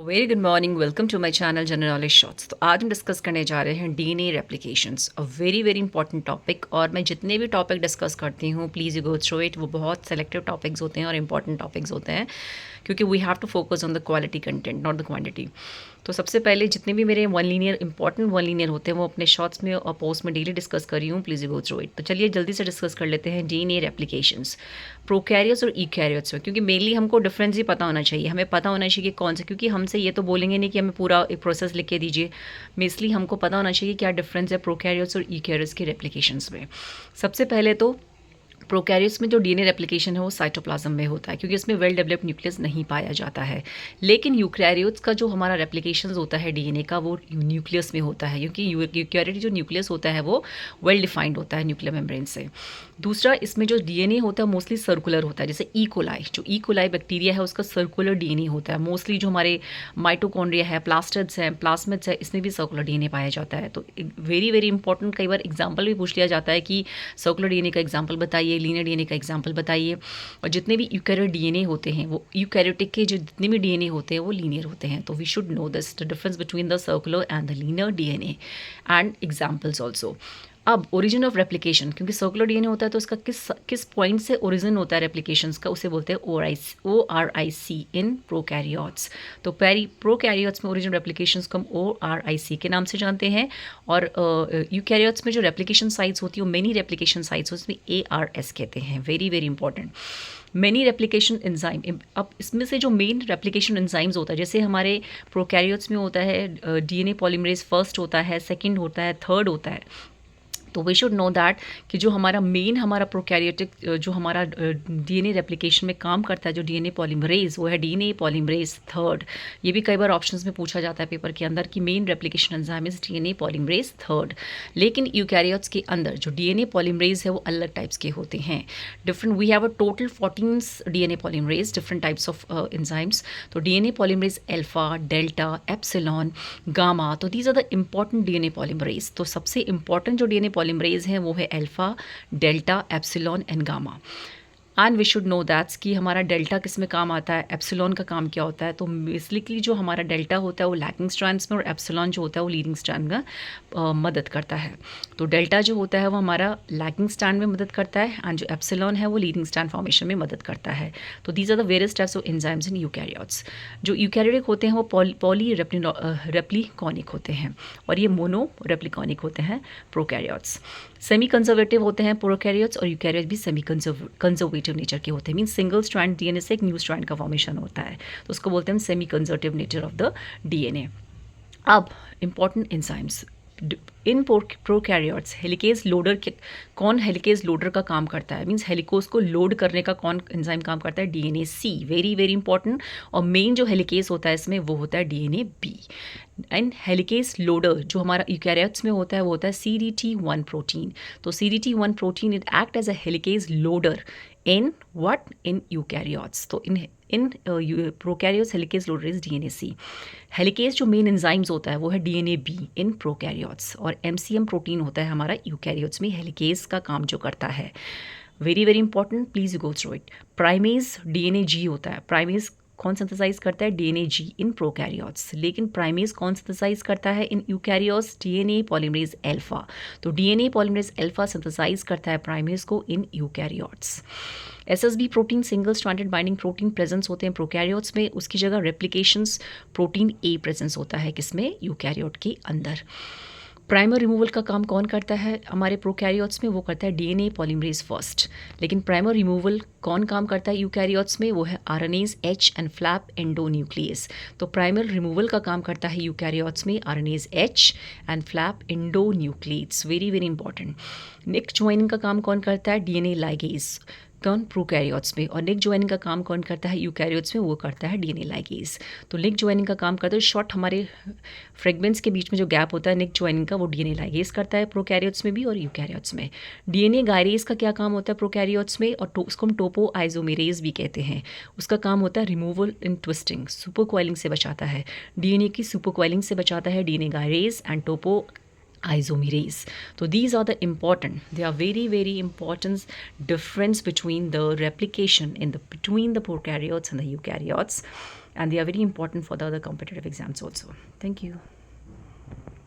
Very good morning, welcome to my channel general knowledge shorts. तो आज हम discuss करने जा रहे हैं DNA replications, a very very important topic. और मैं जितने भी टॉपिक डिस्कस करती हूँ, please you go through it. वो बहुत सेलेक्टिव टॉपिक्स होते हैं और इंपॉर्टेंट टॉपिक्स होते हैं, क्योंकि we have to focus on the quality content, not the quantity. तो सबसे पहले जितने भी मेरे one liner important one liner होते हैं वो अपने शॉर्ट्स में और पोस्ट में डेली डिस्कस कर रही हूँ, please you go through it. तो चलिए जल्दी से डिस्कस कर लेते हैं डीएनए रेप्लिकेशंस प्रोकैरियोट्स और ईकैरियोट्स में, क्योंकि मेनली हमको डिफरेंस ही पता होना चाहिए। हमें पता होना चाहिए कि कौन से, क्योंकि हमसे ये तो बोलेंगे नहीं कि हमें पूरा एक प्रोसेस लिख के दीजिए। मेनली हमको पता होना चाहिए क्या डिफरेंस है प्रोकैरियोट्स और ईकैरियोट्स के रेप्लिकेशंस में। सबसे पहले तो प्रोकैरियोट्स में जो डीएनए रेप्लिकेशन है वो साइटोप्लाज्म में होता है, क्योंकि इसमें वेल डेवलप्ड न्यूक्लियस नहीं पाया जाता है। लेकिन यूकैरियोट्स का जो हमारा रेप्लिकेशन होता है डीएनए का, वो न्यूक्लियस में होता है, क्योंकि यूकैरियोट जो न्यूक्लियस होता है वो वेल डिफाइंड होता है न्यूक्लियर मेम्ब्रेन से। दूसरा, इसमें जो डीएनए होता है मोस्टली सर्कुलर होता है। जैसे ईकोलाई, जो ईकोलाई बैक्टीरिया है उसका सर्कुलर डीएनए होता है। मोस्टली जो हमारे माइटोकॉन्ड्रिया है, प्लास्टिड्स हैं, प्लाज्मिड्स है, इसमें भी सर्कुलर डीएनए पाया जाता है। तो वेरी वेरी इंपॉर्टेंट, कई बार एग्जाम्पल भी पूछ लिया जाता है कि सर्कुलर डीएनए का एग्जाम्पल बताइए, लीनियर डीएनए का एग्जाम्पल बताइए। और जितने भी यूकैरियोट डीएनए होते हैं, वो यूकैरियोटिक के जो जितने भी डीएनए होते हैं वो लीनियर होते हैं। तो we should know this, the difference between the circular and the linear DNA and examples also. अब ओरिजिन ऑफ रेप्लिकेशन, क्योंकि सर्कुलर डीएनए होता है तो उसका किस पॉइंट से ओरिजिन होता है रेप्लिकेशंस का, उसे बोलते हैं ORIC इन प्रोकैरियोट्स। तो प्रोकैरियोट्स में ओरिजिन रेप्लिकेशंस को हम ORIC के नाम से जानते हैं, और यूकैरियोट्स में जो रेप्लिकेशन साइट्स होती है वो मेनी रेप्लिकेशन साइट्स, उसमें ARS कहते हैं। Very very important, many replication enzyme. अब इसमें से जो मेन रेप्लिकेशन एंजाइम्स होता है, जैसे हमारे प्रोकैरियोट्स में होता है डीएनए पॉलीमरेज फर्स्ट होता है, सेकंड होता है, थर्ड होता है। तो वी शुड नो दैट कि जो हमारा प्रोकैरियोटिक जो हमारा डीएनए रेप्लिकेशन में काम करता है, जो डीएनए पॉलीमरेज, वो है डीएनए पॉलीमरेज थर्ड। ये भी कई बार ऑप्शंस में पूछा जाता है पेपर के अंदर कि main replication enzyme is DNA polymerase third. लेकिन यूकैरियोट्स के अंदर जो डीएनए पॉलीमरेज है वो अलग टाइप्स के होते हैं, different. We have a total 14 DNA polymerase, different types of enzymes. तो DNA polymerase alpha, delta, epsilon, gamma, तो these are the important DNA polymerase. तो सबसे इंपॉर्टेंट जो डीएनए पॉलीमरेज हैं वो है alpha, delta, epsilon and gamma. And we should know that's कि हमारा डेल्टा किस में काम आता है, एप्सिलॉन का काम क्या होता है। तो बेसिकली जो हमारा डेल्टा होता है वो लैगिंग स्ट्रैंड्स में, और एप्सिलॉन जो होता है वो लीडिंग स्ट्रैंड में मदद करता है। तो डेल्टा जो होता है वो हमारा लैगिंग स्ट्रैंड में मदद करता है, एंड जो एप्सिलॉन है वो लीडिंग स्ट्रैंड फॉर्मेशन में मदद करता है। तो these are the various types of enzymes in eukaryotes. जो यूकैरियोटिक होते हैं वो पॉली रेप्लिकॉनिक होते हैं, और ये मोनो रेप्लिकॉनिक होते हैं प्रोकैरियोट्स। सेमी कंजर्वेटिव होते हैं प्रोकैरियोट्स, और यूकैरियोट्स भी सेमी कंजर्वेटिव नेचर के होते हैं। मीन सिंगल स्ट्रैंड डीएनए से एक न्यू स्ट्रैंड का फॉर्मेशन होता है, तो उसको बोलते हैं semi conservative nature of the DNA. अब important enzymes in prokaryotes, helicase loader कौन हेलिकेज लोडर का काम करता है, मीन्स हेलिकोज को लोड करने का कौन एंजाइम काम करता है, DNA C. Very very important. और मेन जो हेलिकेज होता है इसमें वो होता है DNA B. And helicase loader जो हमारा यूकैरियोट्स में होता है वो होता है CDT1 प्रोटीन। तो CDT1 protein it act as a helicase loader in what, in eukaryotes। तो in prokaryotes helicase loader is DNA C. Helicase जो मेन एंजाइम्स होता है वो है डीएनए बी इन प्रोकैरियोट्स, और MCM प्रोटीन होता है हमारा यूकैरियोट्स में हेलिकेज का काम जो करता है। Very very important, please go through it. Primase DNA G होता है। प्राइमेज कौन सिंथेसाइज करता है, डीएनए जी इन प्रोकैरियोट्स। लेकिन प्राइमेज कौन सिंथेसाइज करता है in eukaryotes, DNA polymerase alpha. तो डीएनए पॉलीमरेज अल्फा सिंथेसाइज करता है प्राइमेज को in eukaryotes. SSB protein, single stranded binding protein presence होते हैं प्रोकैरियोट्स में, उसकी जगह रेप्लिकेशंस प्रोटीन A प्रेजेंस होता है किसमें, यूकैरियोट के अंदर। प्राइमर रिमूवल का काम कौन करता है हमारे प्रोकैरियोट्स में, वो करता है डीएनए पॉलीमरेज फर्स्ट। लेकिन प्राइमर रिमूवल कौन काम करता है यूकैरियोट्स में, वो है RNase H and flap endonuclease. तो प्राइमर रिमूवल का काम करता है यूकैरियोट्स में RNase H and flap endonuclease. Very very important. Nick joining का काम कौन करता है, डीएनए लाइगेज, कौन, प्रोकैरियोट्स में। और लिंक ज्वाइनिंग का काम कौन करता है यूकैरियोट्स में, वो करता है डीएनए लाइगेज। तो लिंक ज्वाइनिंग का काम करता है शॉर्ट हमारे फ्रेगमेंट्स के बीच में जो गैप होता है लिंक ज्वाइनिंग का, वो डीएनए लाइगेज करता है प्रोकैरियोट्स में भी और यूकैरियोट्स में। डीएनए गायरेज का क्या काम होता है प्रोकैरियोट्स में, और उसको हम टोपो आइसोमेरेज भी कहते हैं। उसका काम होता है रिमूवल इन ट्विस्टिंग, सुपर क्वाइलिंग से बचाता है, डीएनए की सुपर क्वाइलिंग से बचाता है DNA gyrase and topo isomerase. So these are the important, they are very very important difference between the replication in the between the prokaryotes and the eukaryotes. and they are very important for the other competitive exams also. Thank you.